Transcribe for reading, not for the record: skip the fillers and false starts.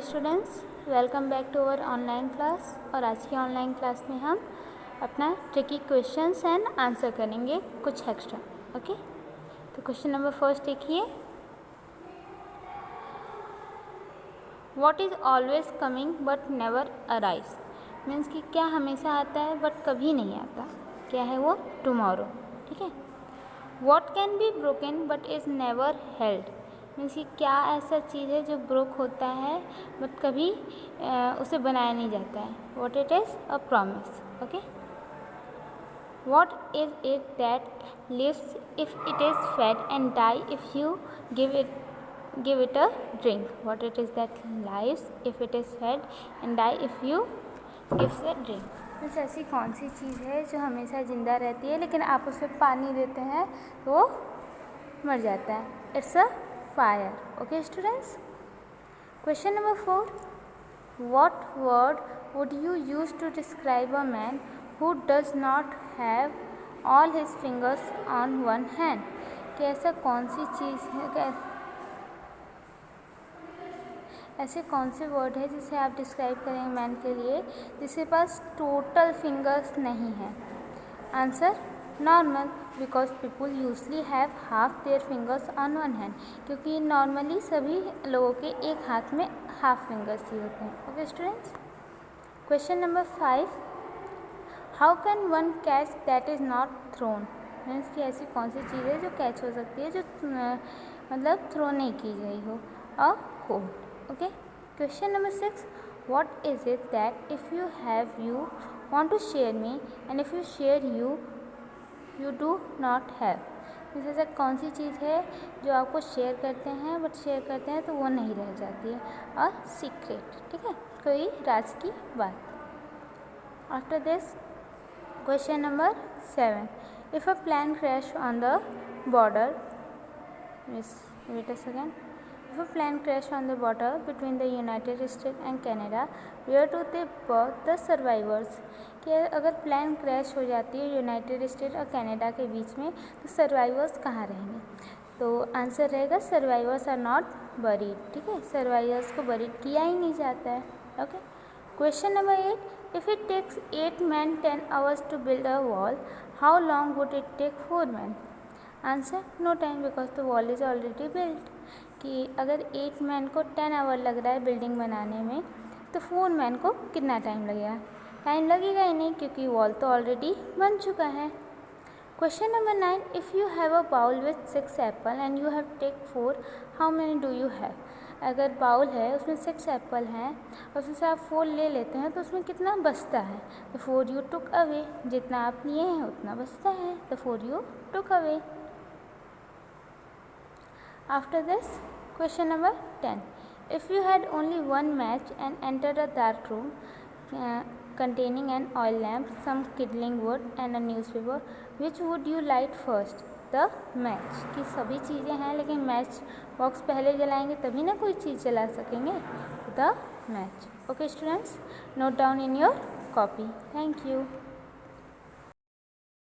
Students, welcome back to our online class. और आज की ऑनलाइन क्लास में हम अपना ट्रिकी क्वेश्चंस एंड आंसर करेंगे कुछ एक्स्ट्रा। ओके, तो क्वेश्चन नंबर फर्स्ट देखिए, what is always coming but never arrives. Means कि क्या हमेशा आता है बट कभी नहीं आता, क्या है वो? टुमारो। ठीक है। What can be broken but is never held. Means कि क्या ऐसा चीज़ है जो ब्रोक होता है बट कभी उसे बनाया नहीं जाता है। What it is? A promise. Okay. What is it that lives if it is fed and die if you give it a drink. What it is that lives if it is fed and die if you gives a drink. Means ऐसी कौन सी चीज़ है जो हमेशा ज़िंदा रहती है लेकिन आप उसे पानी देते हैं तो वो मर जाता है? It's a fire. Okay students. Question number 4, what word would you use to describe a man who does not have all his fingers on one hand. कि ऐसा कौन सी चीज़ है, ऐसे कौन से वर्ड है जिसे आप डिस्क्राइब करेंगे मैन के लिए जिसके पास टोटल फिंगर्स नहीं है? Answer, normal, because people usually have half their fingers on one hand. क्योंकि नॉर्मली सभी लोगों के एक हाथ में हाफ फिंगर्स ही होते हैं। Okay students. Question number 5, how can one catch that is not thrown. Means कि ऐसी कौन सी चीज़ है जो कैच हो सकती है जो मतलब थ्रो नहीं की गई हो? A code. Okay, question number 6, what is it that if you have you want to share me and if you share you do not have। जैसे ऐसा कौन सी चीज़ है जो आपको शेयर करते हैं बट शेयर करते हैं तो वो नहीं रह जाती है? और सीक्रेट। ठीक है, कोई राज की बात। After this question number 7, if a plane crash on the border, wait a second, if a plane crashed on the border between the United States and Canada, where do they birth the survivors। कि अगर plane crash हो जाती है United state और Canada के बीच में तो survivors कहाँ रहेंगे? तो आंसर रहेगा सर्वाइवर्स आर नॉट बरीड। ठीक है, सर्वाइवर्स को बरीड किया ही नहीं जाता है। Okay. Question number 8, if it takes 8 men 10 hours to build a wall, how long would it take 4 men। Answer, no time, because the wall is already built. कि अगर 8 man को 10 आवर लग रहा है बिल्डिंग बनाने में तो 4 मैन को कितना टाइम लगेगा? टाइम लगेगा ही नहीं क्योंकि वॉल तो ऑलरेडी बन चुका है। Question number 9, if you have a bowl with 6 apple and you have take 4, how many do you have. अगर बाउल है उसमें 6 एप्पल हैं और उसमें से आप 4 ले लेते हैं तो उसमें कितना बचता है? तो 4 यू टुक अवे, जितना आप लिए हैं उतना बचता है, तो 4 you took away. After this, question number 10, if you had only one match and entered a dark room containing an oil lamp, some kindling wood and a newspaper, which would you light first? The match। कि सभी चीज़ें हैं लेकिन match box पहले जलाएंगे तभी ना कोई चीज़ जला सकेंगे। The match. Okay students, note down in your copy. Thank you.